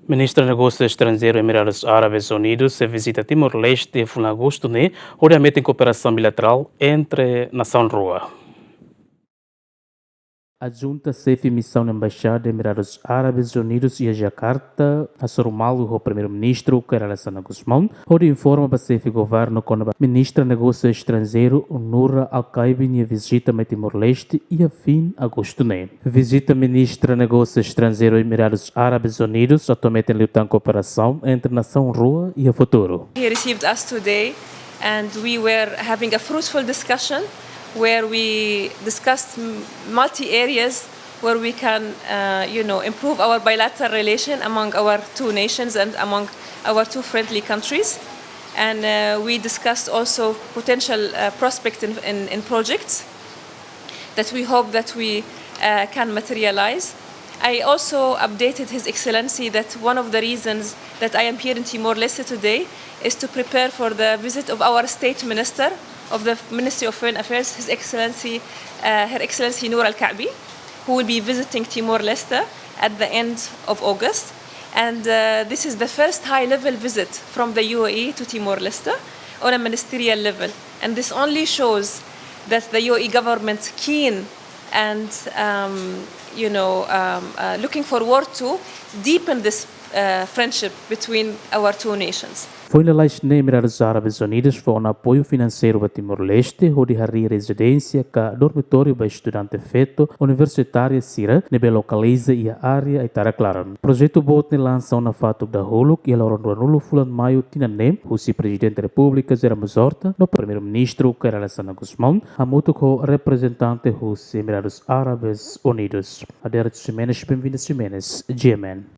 Ministra Negósiu Estranjeiru Emiradus Árabes Unidus vizita Timor-Leste fulan-Agostu, hodi hametin kooperasaun bilaterál entre nasaun rua. A junta chefe missão na Embaixada Emiradus Árabes Unidos e a Jakarta, a Sorumalo, o primeiro-ministro, Kooperasaun, onde informa para o chefe governo com a Ministra Negósiu Estranjeiru Nura Al-Kaibin e a visita a Timor-Leste e a fim agosto. Visita Ministra Negósiu Estranjeiru Emirados Árabes Unidos, atualmente em luta cooperação entre nação rua e a futuro. He received us today and we were having a fruitful discussion where we discussed multi-areas where we can, improve our bilateral relation among our two nations and among our two friendly countries. And we discussed also potential prospects in projects that we hope that we can materialize. I also updated His Excellency that one of the reasons that I am here in Timor-Leste today is to prepare for the visit of our State Minister of the Ministry of Foreign Affairs, His Excellency, Her Excellency Noor Al-Kaabi, who will be visiting Timor-Leste at the end of August. And this is the first high-level visit from the UAE to Timor-Leste on a ministerial level. And this only shows that the UAE government keen and looking forward to deepen this friendship between our two nations. Foi na lei na Emirados Árabes Unidos foi um apoio financeiro para Timor-Leste, onde a residência que dormitório para estudante feito universitária Sira, nebe localiza e a área itara clara. Projeto bot ne lança na fato da Holuk e ela nulo fulan maio tinanem, o presidente da República Zera Mazorta, no primeiro-ministro Kooperasaun, a muito com representante dos Emirados Árabes Unidos. Adera Ximenes, bem-vindos Ximenes, GMN.